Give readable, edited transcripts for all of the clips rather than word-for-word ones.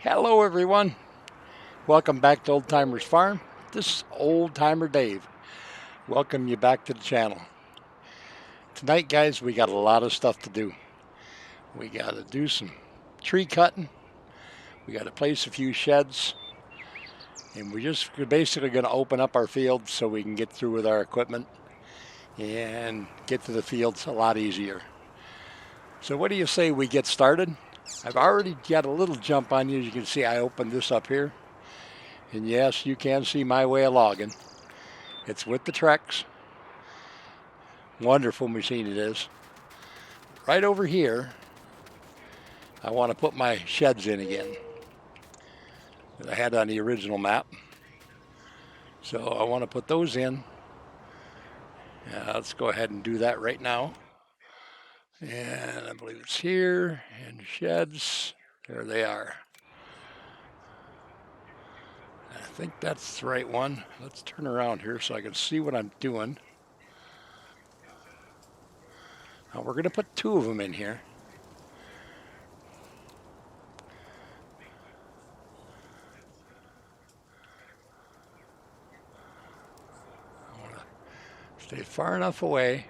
Hello everyone, welcome back to Old Timers Farm. This is Old Timer Dave. Welcome you back to the channel. Tonight guys, we got a lot of stuff to do. We got to do some tree cutting, we got to place a few sheds, and we're basically going to open up our fields so we can get through with our equipment and get to the fields a lot easier. So what do you say we get started? I've already got a little jump on you. As you can see, I opened this up here. And yes, you can see my way of logging. It's with the Trex. Wonderful machine it is. Right over here, I want to put my sheds in again that I had on the original map. So I want to put those in. Let's go ahead and do that right now. And I believe it's here, and sheds, there they are. I think that's the right one. Let's turn around here so I can see what I'm doing. Now we're going to put two of them in here. I want to stay far enough away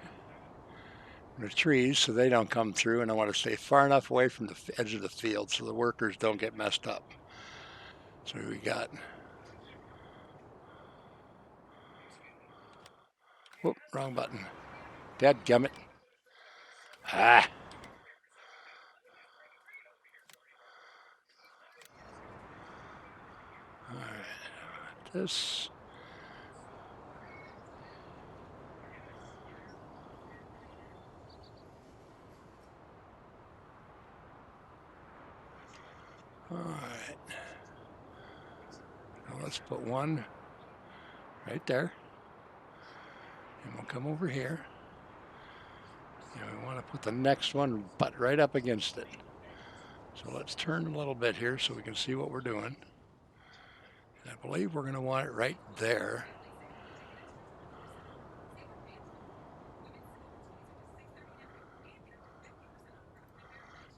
from the trees so they don't come through, and I want to stay far enough away from the edge of the field so the workers don't get messed up. So we got, whoop, wrong button. Dadgummit. Ah. All right, this. All right. Now let's put one right there. And we'll come over here. And we want to put the next one butt right up against it. So let's turn a little bit here so we can see what we're doing. And I believe we're going to want it right there.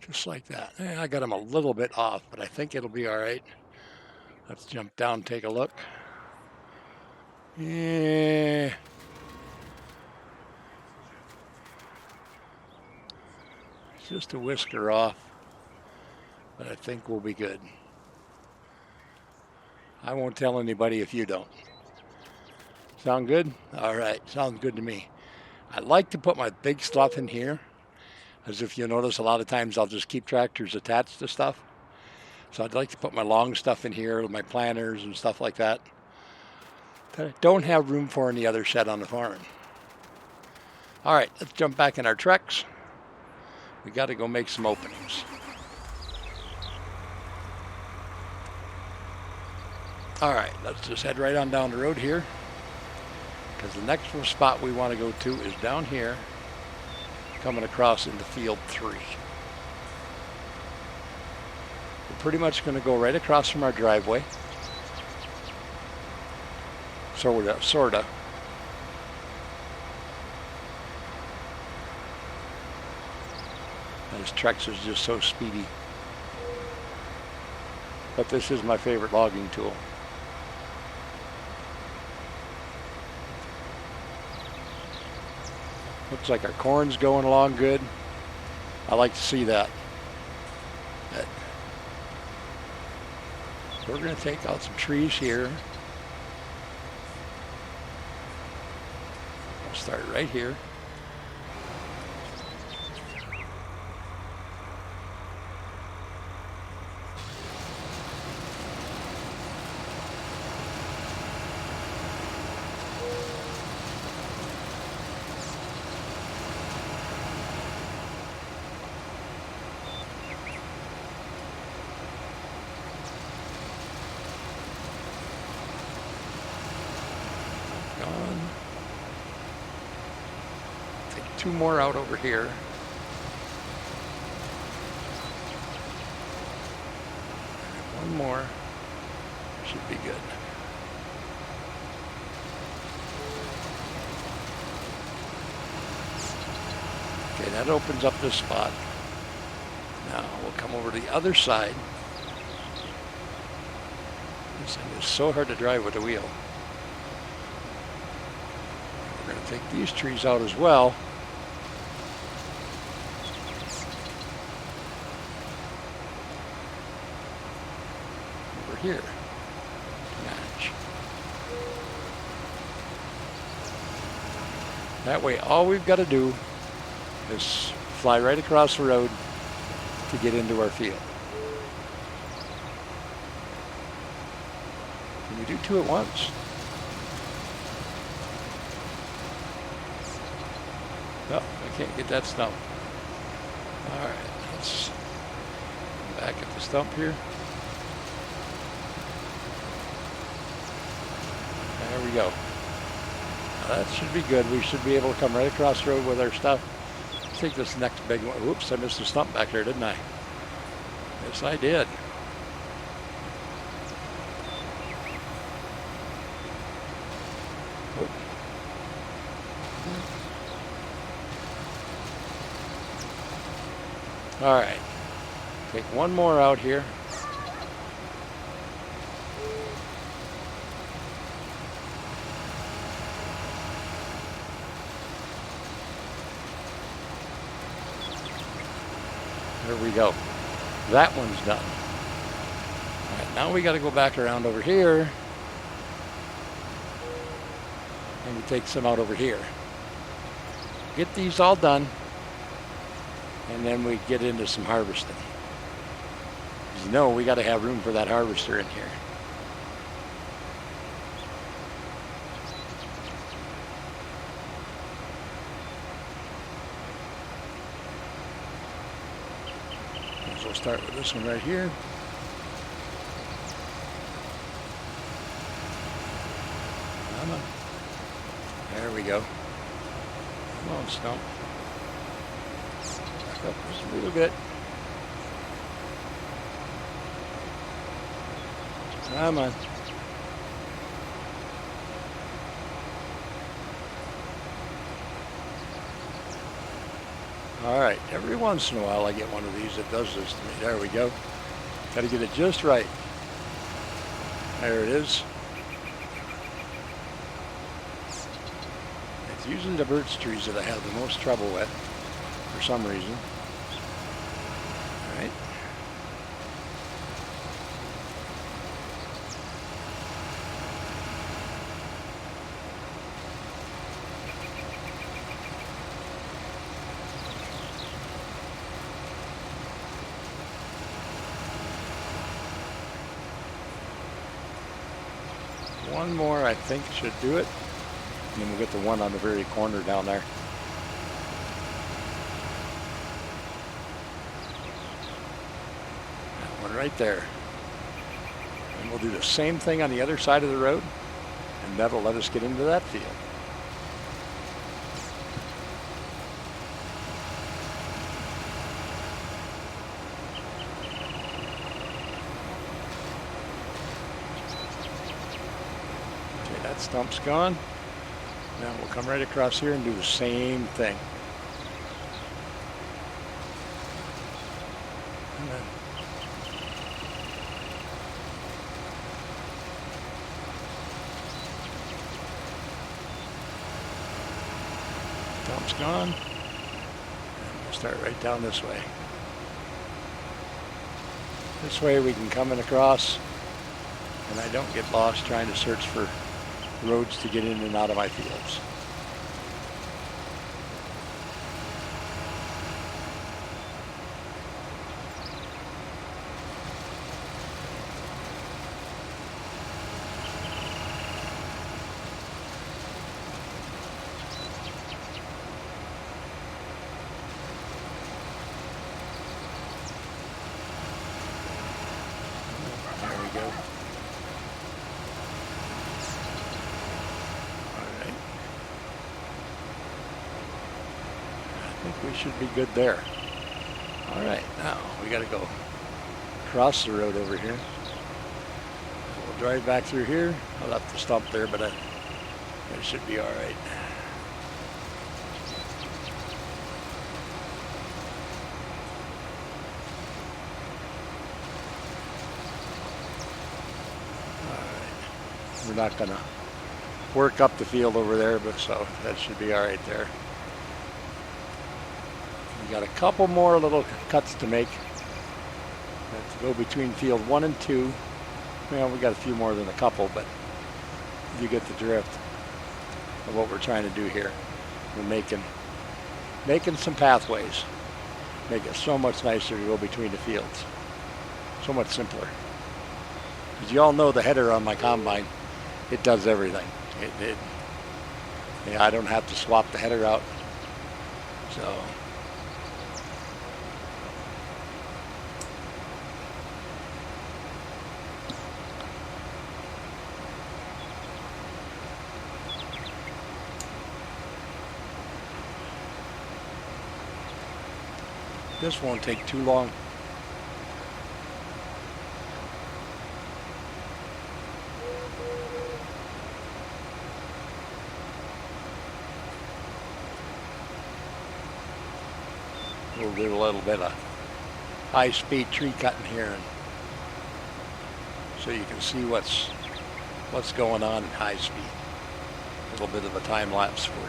Just like that. I got them a little bit off, but I think it'll be all right. Let's jump down and take a look. Yeah. It's just a whisker off, but I think we'll be good. I won't tell anybody if you don't. Sound good? All right, sounds good to me. I like to put my big stuff in here, as if you notice a lot of times I'll just keep tractors attached to stuff. So I'd like to put my long stuff in here, my planters and stuff like that I don't have room for in the other shed on the farm. All right, let's jump back in our Trex. We got to go make some openings. All right, let's just head right on down the road here, because the next spot we want to go to is down here, coming across into field 3. We're pretty much going to go right across from our driveway. Sorta. And this Trex is just so speedy. But this is my favorite logging tool. Looks like our corn's going along good. I like to see that. But we're going to take out some trees here. We'll start right here. Take 2 more out over here. And 1 more. Should be good. Okay, that opens up this spot. Now we'll come over to the other side. This thing is so hard to drive with a wheel. We're going to take these trees out as well. Over here. Match. That way, all we've got to do is fly right across the road to get into our field. Can we do two at once? No, I can't get that stump. All right, let's back at the stump here. There we go. Now that should be good. We should be able to come right across the road with our stuff. Let's take this next big one. Oops, I missed the stump back there, didn't I? Yes, I did. All right, take one more out here. There we go. That one's done. All right, now we got to go back around over here and we take some out over here. Get these all done. And then we get into some harvesting. As you know, we got to have room for that harvester in here. So we'll start with this one right here. Come on. There we go. Come on, stump. Up just a little bit. Come on. All right, every once in a while I get one of these that does this to me. There we go. Got to get it just right. There it is. It's usually the birch trees that I have the most trouble with. For some reason. All right. One more, I think, should do it. And then we'll get the one on the very corner down there. Right there. And we'll do the same thing on the other side of the road, and that'll let us get into that field. Okay, that stump's gone. Now we'll come right across here and do the same thing. And then stump's gone. And we'll start right down this way. This way we can come in across and I don't get lost trying to search for roads to get in and out of my fields. We should be good there. All right, now we got to go across the road over here. We'll drive back through here. I'll have to stop there, but it should be all right. All We're not going to work up the field over there, but so that should be all right there. We got a couple more little cuts to make. To go between field 1 and 2. Well, we got a few more than a couple, but you get the drift of what we're trying to do here. We're making some pathways. Make it so much nicer to go between the fields. So much simpler. Because you all know the header on my combine, it does everything. I don't have to swap the header out. So this won't take too long. We'll do a little bit of high-speed tree cutting here, and so you can see what's going on in high speed. A little bit of a time lapse for you.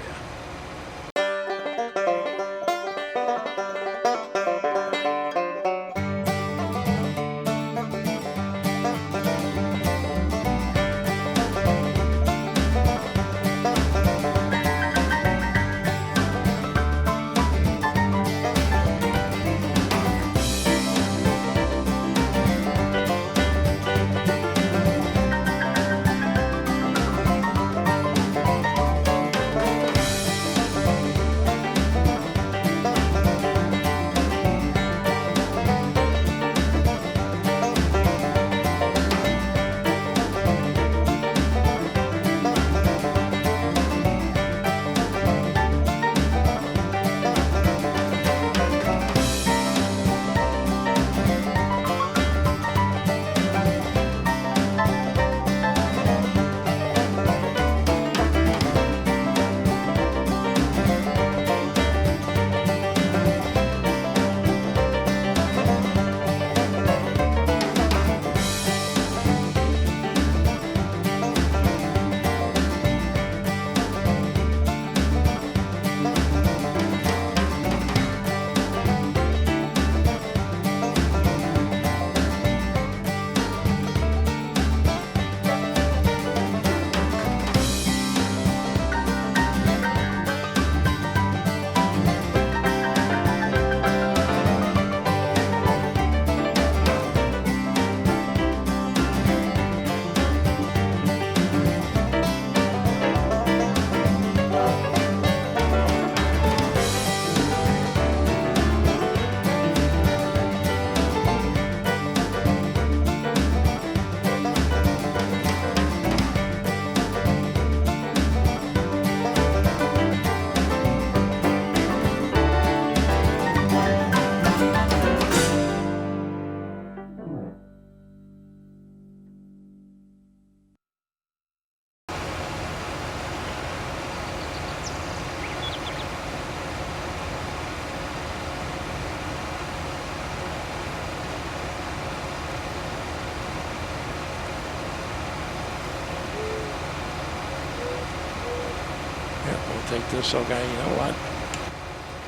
We'll take this. Okay, you know what?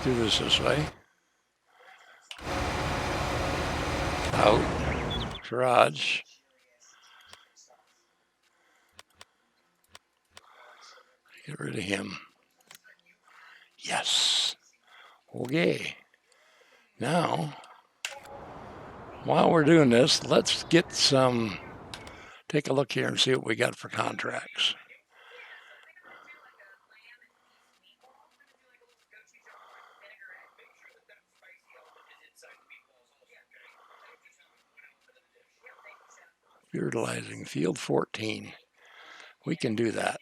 Do this way. Out. Garage. Get rid of him. Yes. Okay. Now, while we're doing this, let's get take a look here and see what we got for contracts. Fertilizing field 14. We can do that.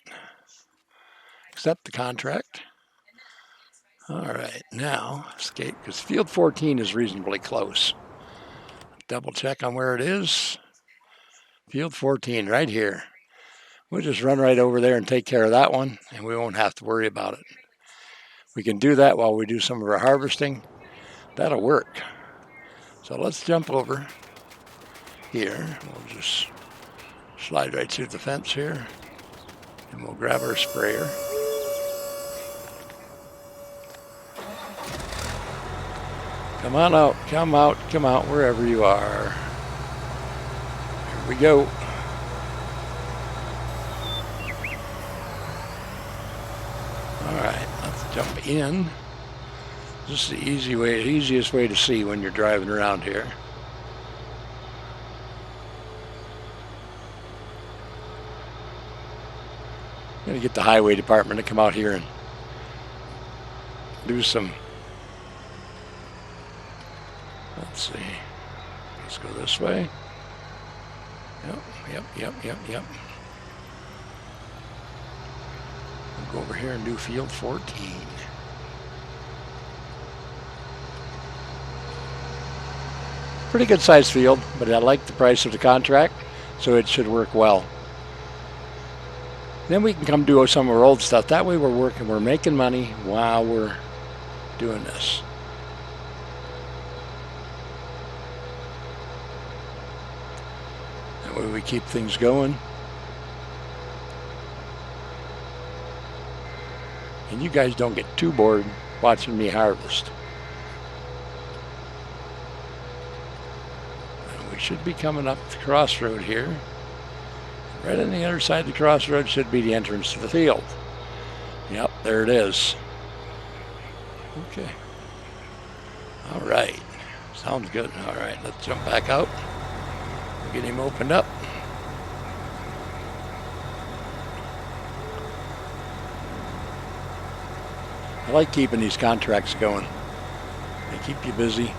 Accept the contract. All right, now escape, because field 14 is reasonably close. Double check on where it is. Field 14 right here. We'll just run right over there and take care of that one, and we won't have to worry about it. We can do that while we do some of our harvesting. That'll work. So let's jump over here. We'll just Slide right through the fence here. And we'll grab our sprayer. Come on out, come out, come out, wherever you are. Here we go. Alright, let's jump in. This is the easiest way to see when you're driving around here. I'm going to get the highway department to come out here and do some. Let's see. Let's go this way. Yep. We'll go over here and do field 14. Pretty good sized field, but I like the price of the contract, so it should work well. Then we can come do some of our old stuff. That way we're making money while we're doing this. That way we keep things going. And you guys don't get too bored watching me harvest. And we should be coming up the crossroad here. Right on the other side of the crossroad should be the entrance to the field. Yep, there it is. Okay. All right. Sounds good. All right, let's jump back out. Get him opened up. I like keeping these contracts going. They keep you busy.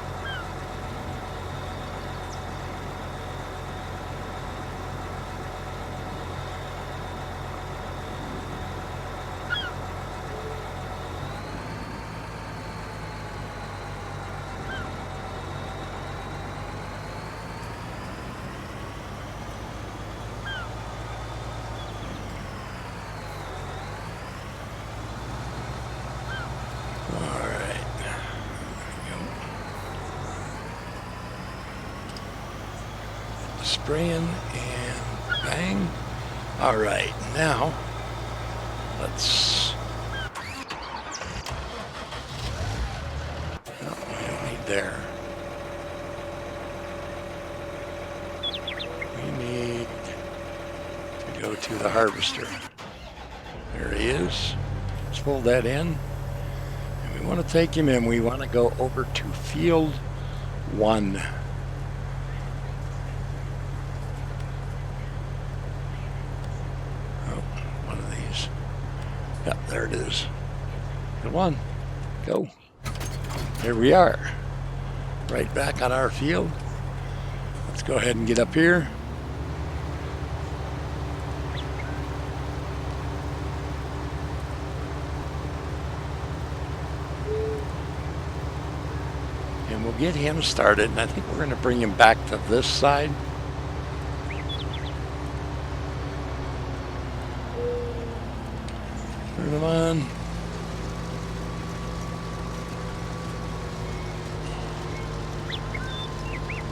Spraying and bang. All right, now let's. No, we don't need there. We need to go to the harvester. There he is. Let's pull that in. And we want to take him in. We want to go over to field 1. Yep, there it is. Come on, go. Here we are, right back on our field. Let's go ahead and get up here. And we'll get him started, and I think we're going to bring him back to this side. Turn them on.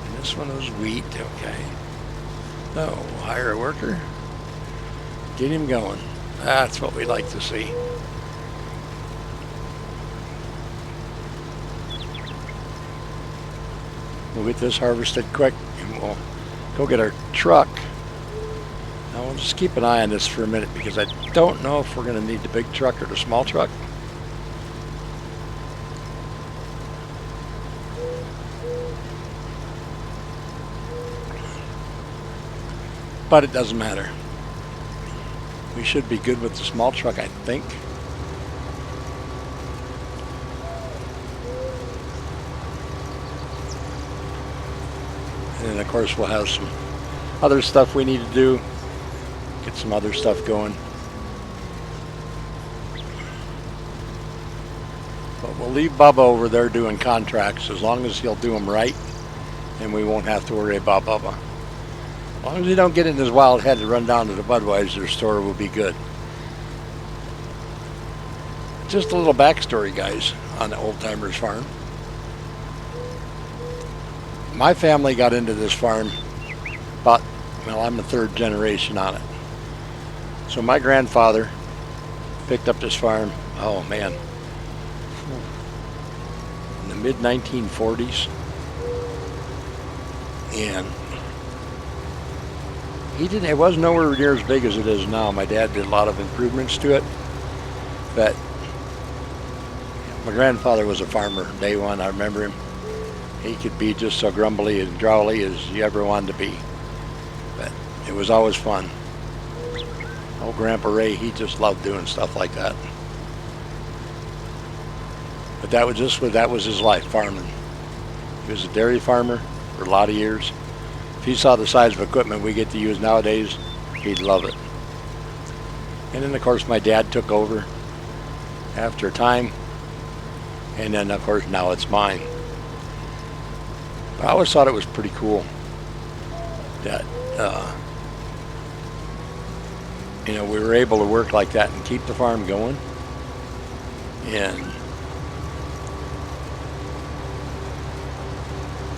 And this one is wheat, okay. No, we'll hire a worker. Get him going. That's what we like to see. We'll get this harvested quick and we'll go get our truck. Now we'll just keep an eye on this for a minute because I don't know if we're going to need the big truck or the small truck. But it doesn't matter. We should be good with the small truck, I think. And then of course we'll have some other stuff we need to do. Get some other stuff going. But we'll leave Bubba over there doing contracts as long as he'll do them right, and we won't have to worry about Bubba. As long as he don't get in his wild head to run down to the Budweiser store, we'll be good. Just a little backstory, guys, on the Old Timers Farm. My family got into this farm about well, I'm the third generation on it. So my grandfather picked up this farm, oh man, in the mid 1940s. And it was nowhere near as big as it is now. My dad did a lot of improvements to it. But my grandfather was a farmer day one. I remember him. He could be just so grumbly and growly as you ever wanted to be. But it was always fun. Old Grandpa Ray, he just loved doing stuff like that. But that was his life, farming. He was a dairy farmer for a lot of years. If he saw the size of equipment we get to use nowadays, he'd love it. And then of course my dad took over after a time. And then of course now it's mine. But I always thought it was pretty cool that we were able to work like that and keep the farm going. And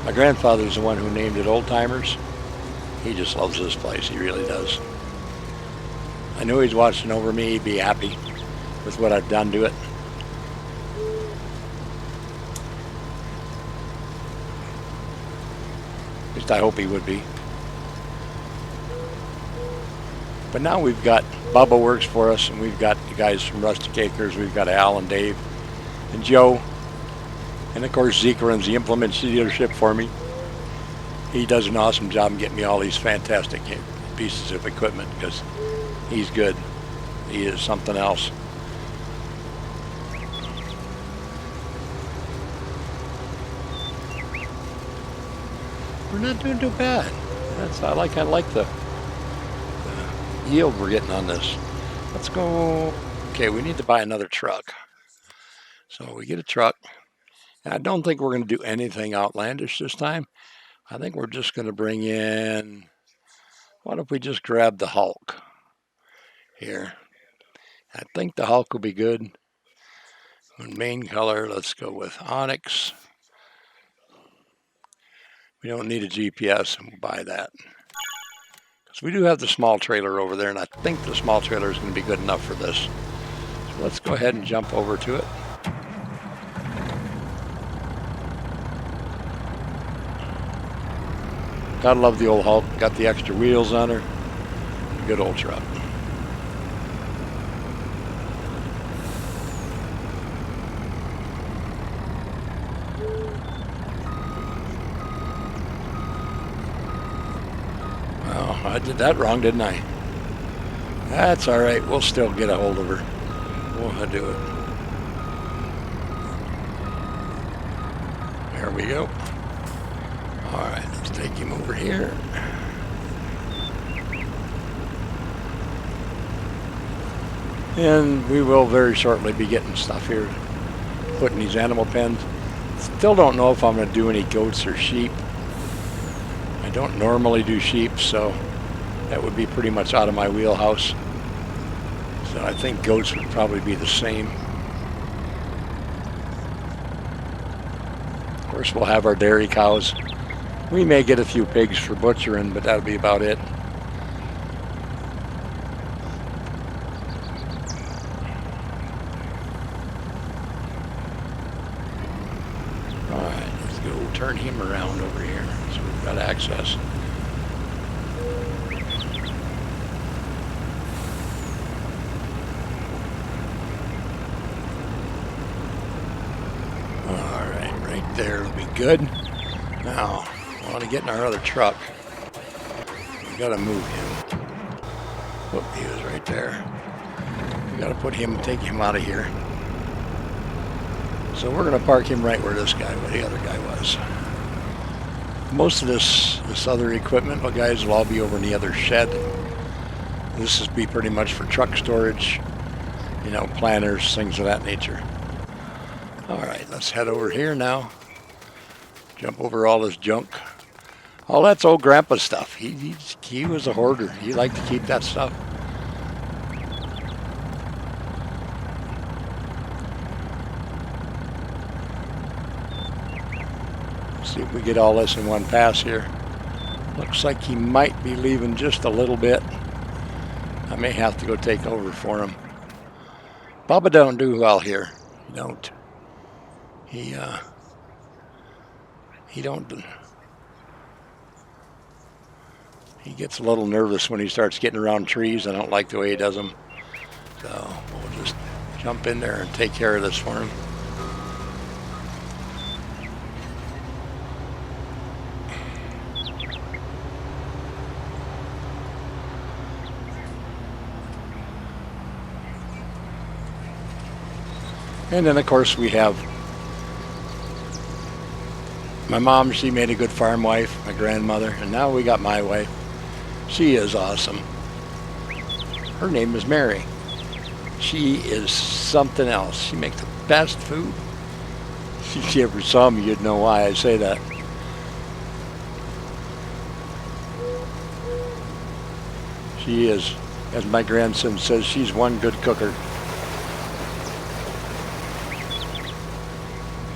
my grandfather's the one who named it Old Timers. He just loves this place, he really does. I knew he's watching over me, he'd be happy with what I've done to it. At least I hope he would be. But now we've got, Bubba works for us, and we've got the guys from Rustic Acres, we've got Al and Dave and Joe. And of course Zeke runs the implements dealership for me. He does an awesome job in getting me all these fantastic pieces of equipment because he's good. He is something else. We're not doing too bad. I like the yield we're getting on this. Let's go. Okay, we need to buy another truck. So we get a truck. I don't think we're going to do anything outlandish this time. I think we're just going to bring in, what if we just grab the Hulk here? I think the Hulk will be good. Main color, let's go with Onyx. We don't need a GPS, and we'll buy that. Because we do have the small trailer over there, and I think the small trailer is going to be good enough for this. So let's go ahead and jump over to it. Gotta love the old Hulk. Got the extra wheels on her. Good old truck. Well, I did that wrong, didn't I? That's all right. We'll still get a hold of her. We'll do it. There we go. All right, let's take him over here. And we will very shortly be getting stuff here, putting these animal pens. Still don't know if I'm going to do any goats or sheep. I don't normally do sheep, so that would be pretty much out of my wheelhouse. So I think goats would probably be the same. Of course, we'll have our dairy cows. We may get a few pigs for butchering, but that'll be about it. All right, let's go turn him around over here so we've got access. All right, right there will be good. Now, I want to get in our other truck. We got to move him. Whoop, he was right there. We got to take him out of here. So we're going to park him right where the other guy was. Most of this other equipment, guys, will all be over in the other shed. This is be pretty much for truck storage, planters, things of that nature. All right, let's head over here now. Jump over all this junk. All that's old Grandpa's stuff. He was a hoarder. He liked to keep that stuff. See if we get all this in one pass here. Looks like he might be leaving just a little bit. I may have to go take over for him. Bubba don't do well here. He don't. He don't. He gets a little nervous when he starts getting around trees. I don't like the way he does them. So we'll just jump in there and take care of this for him. And then, of course, we have my mom. She made a good farm wife, my grandmother, and now we got my wife. She is awesome. Her name is Mary. She is something else. She makes the best food. If you ever saw me, you'd know why I say that. She is, as my grandson says, she's one good cooker.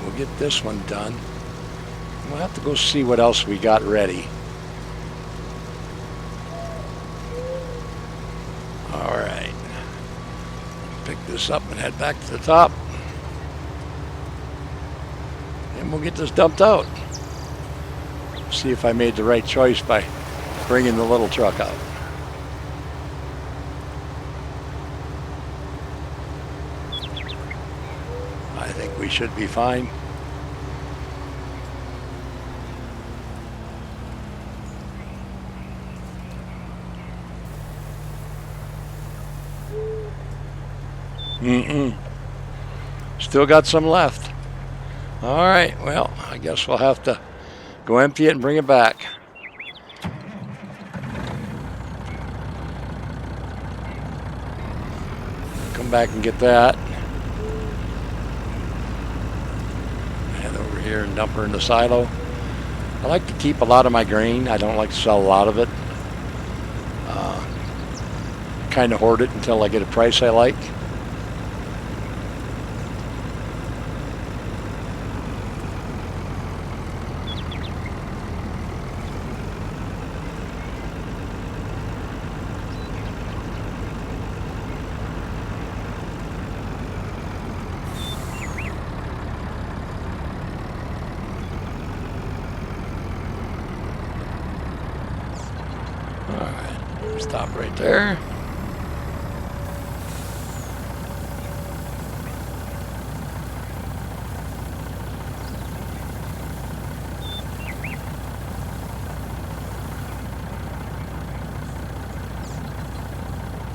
We'll get this one done. We'll have to go see what else we got ready. All right. Pick this up and head back to the top. And we'll get this dumped out. See if I made the right choice by bringing the little truck out. I think we should be fine. Still got some left. All right, well, I guess we'll have to go empty it and bring it back. Come back and get that. Head over here and dump her in the silo. I like to keep a lot of my grain. I don't like to sell a lot of it. Kind of hoard it until I get a price I like. Stop right there.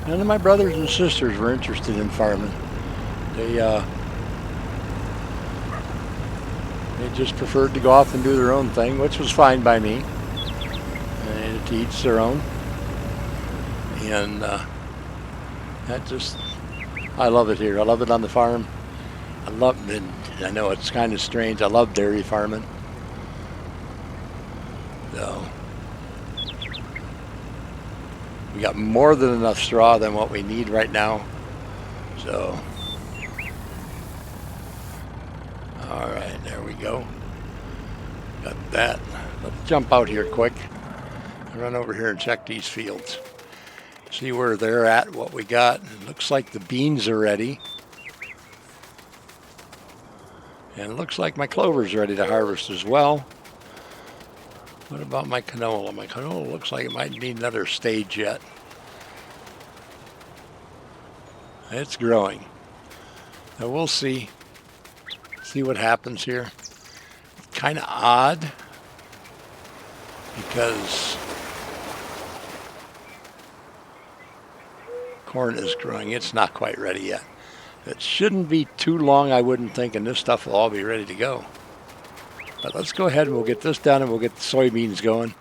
None of my brothers and sisters were interested in farming. They just preferred to go off and do their own thing, which was fine by me. And to each their own. And I love it here. I love it on the farm. I know it's kind of strange. I love dairy farming. So we got more than enough straw than what we need right now. So, all right, there we go. Got that. Let's jump out here quick. Run over here and check these fields. See where they're at, what we got. It looks like the beans are ready. And it looks like my clover's ready to harvest as well. What about my canola? My canola looks like it might need another stage yet. It's growing. Now we'll see what happens here. Kind of odd because corn is growing. It's not quite ready yet. It shouldn't be too long, I wouldn't think, and this stuff will all be ready to go. But let's go ahead and we'll get this done and we'll get the soybeans going.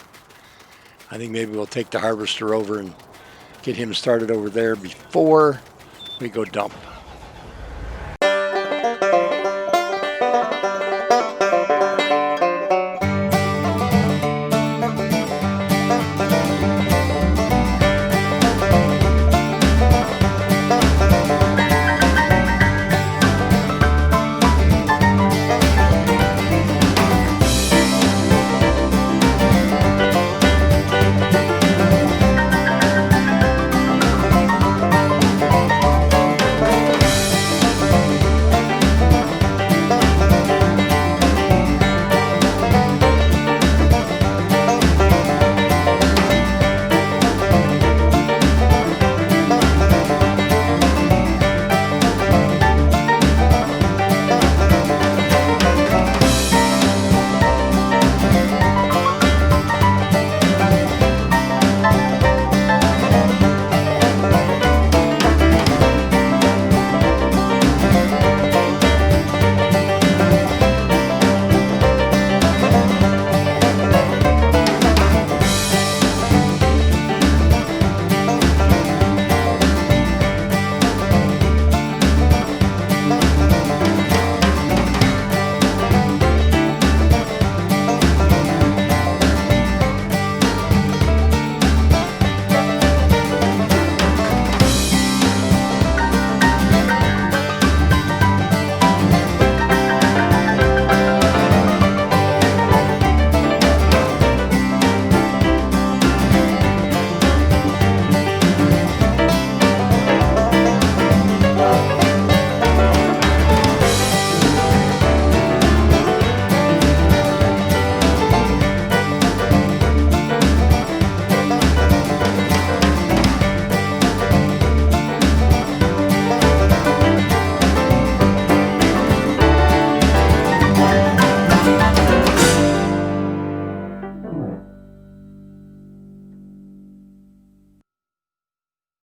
I think maybe we'll take the harvester over and get him started over there before we go dump.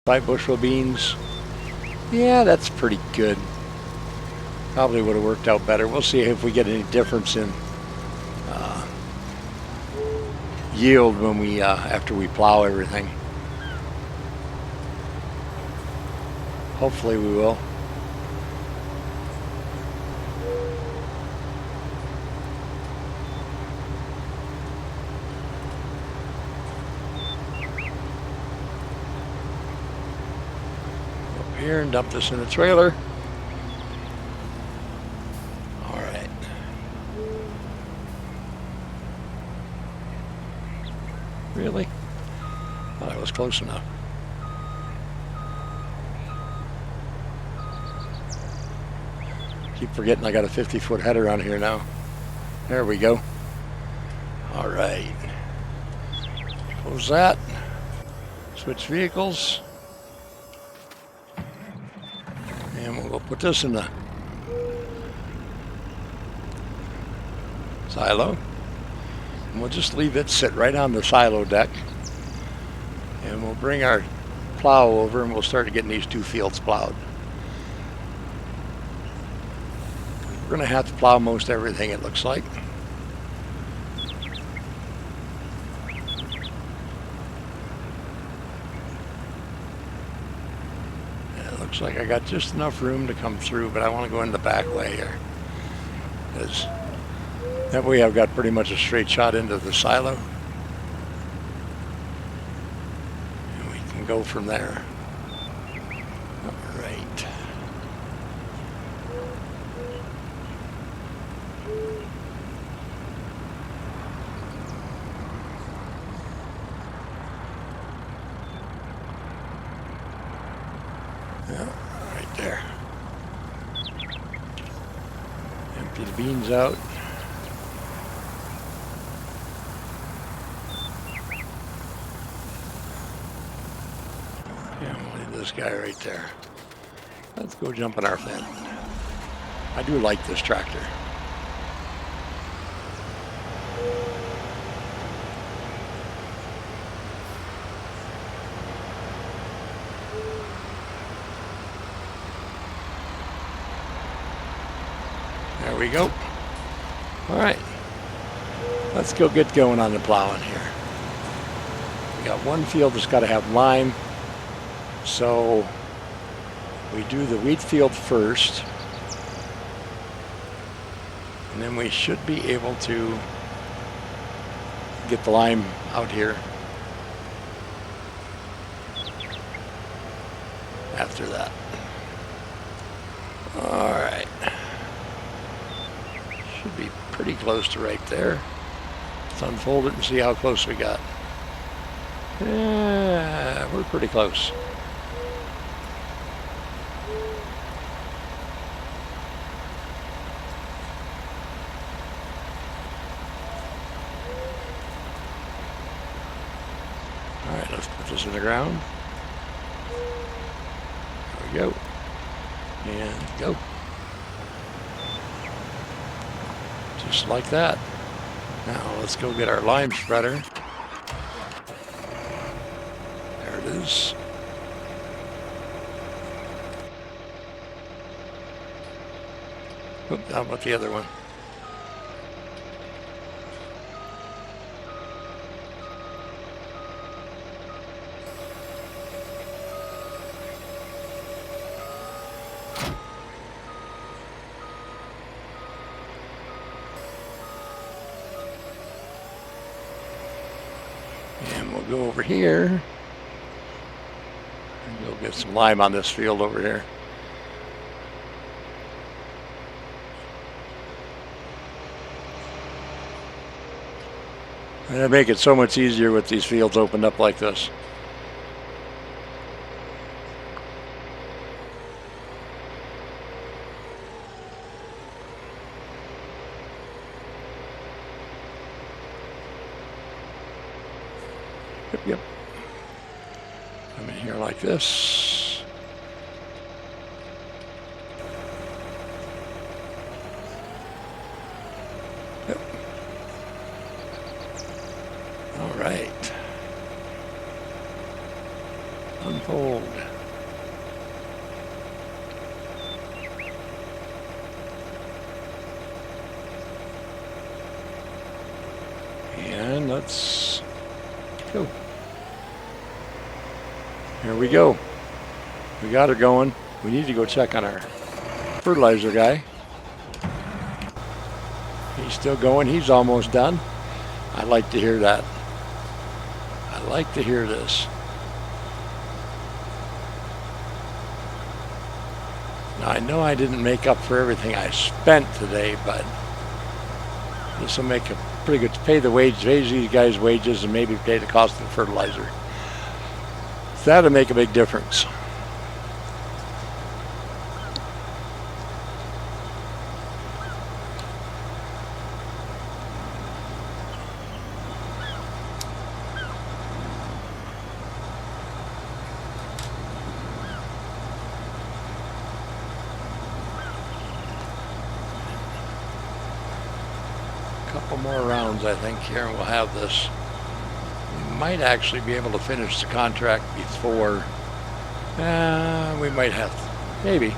5 bushel beans. Yeah, that's pretty good. Probably would have worked out better. We'll see if we get any difference in yield when we after we plow everything. Hopefully we will. Up here and dump this in the trailer. All right. Really? Thought I was close enough. Keep forgetting I got a 50-foot header on here now. There we go. All right. Close that. Switch vehicles. And we'll go put this in the silo. And we'll just leave it sit right on the silo deck. And we'll bring our plow over and we'll start getting these 2 fields plowed. We're going to have to plow most everything, it looks like. It looks like I got just enough room to come through, but I want to go in the back way here. Because that way I've got pretty much a straight shot into the silo. And we can go from there. All right. Yeah, right there. Empty the beans out. Yeah, we'll leave this guy right there. Let's go jump in our fence. I do like this tractor. There we go. All right. Let's go get going on the plowing here. We got one field that's got to have lime. So we do the wheat field first. And then we should be able to get the lime out here after that. All right. Should be pretty close to right there. Let's unfold it and see how close we got. Yeah, we're pretty close. All right, let's put this in the ground. There we go. And go. Just like that. Now let's go get our lime spreader. There it is. Oop, how about the other one? And we'll go over here and go get some lime on this field over here. And they make it so much easier with these fields opened up like this. Yep. Come in here like this. Yep. All right. Unfold. And let's go. Here we go. We got her going. We need to go check on our fertilizer guy. He's still going. He's almost done. I like to hear that. I like to hear this. Now, I know I didn't make up for everything I spent today, but this will make a pretty good, pay these guys' wages and maybe pay the cost of the fertilizer. So that'll make a big difference. Couple more rounds, I think, here, and we'll have this. We might actually be able to finish the contract before. We might have to. Maybe.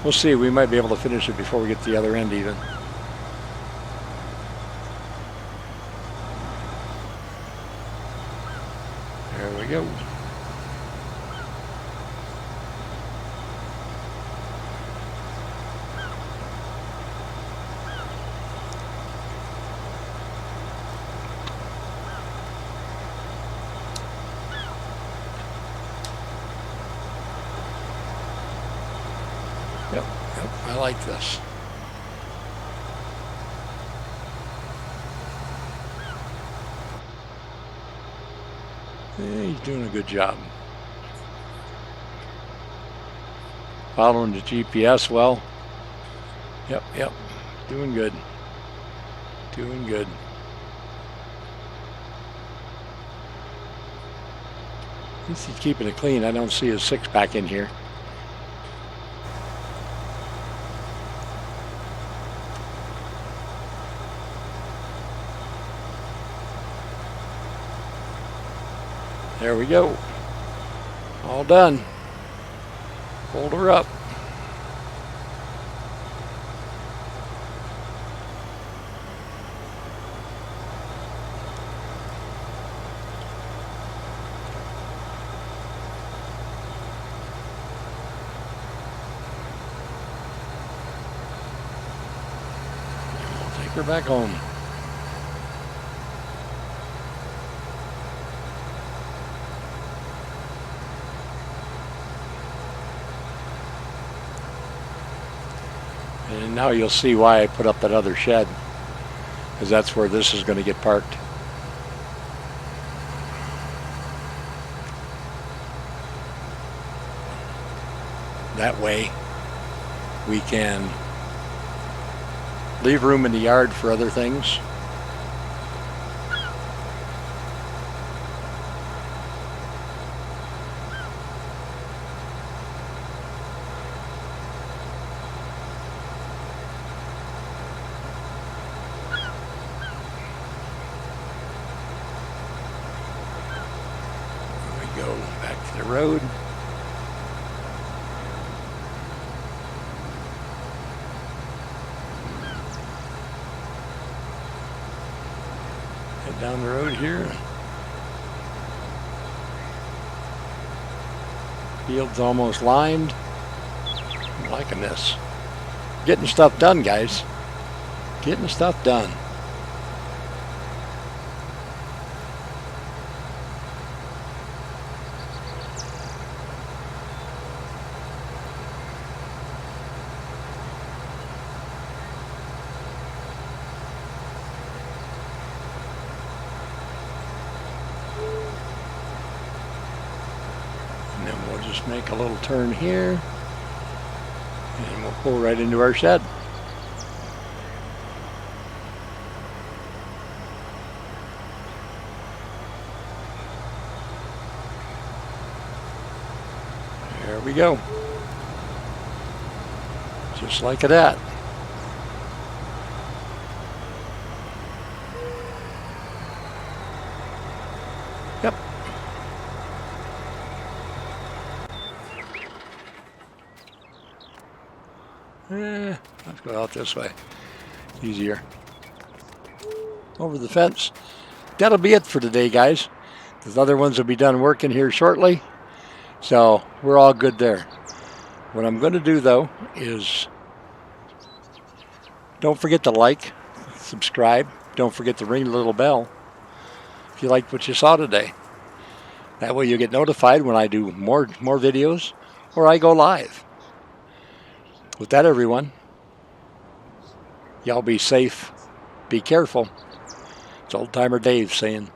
We'll see. We might be able to finish it before we get to the other end even. There we go. Yep, I like this. Yeah, he's doing a good job. Following the GPS well. Yep. Doing good. Doing good. At least he's keeping it clean. I don't see his six-pack in here. There we go. All done. Hold her up. We'll take her back home. And now you'll see why I put up that other shed, because that's where this is going to get parked. That way we can leave room in the yard for other things. Go back to the road. Head down the road here. Field's almost lined. I'm liking this. Getting stuff done, guys. Getting stuff done. And then we'll just make a little turn here, and we'll pull right into our shed. There we go. Just like that. Yep. Let's go out this way. Easier. Over the fence. That'll be it for today, guys. The other ones will be done working here shortly. So we're all good there. What I'm going to do, though, is don't forget to like, subscribe. Don't forget to ring the little bell if you liked what you saw today. That way you'll get notified when I do more videos or I go live. With that, everyone, y'all be safe. Be careful. It's Old Timer Dave saying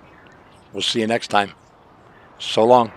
we'll see you next time. So long.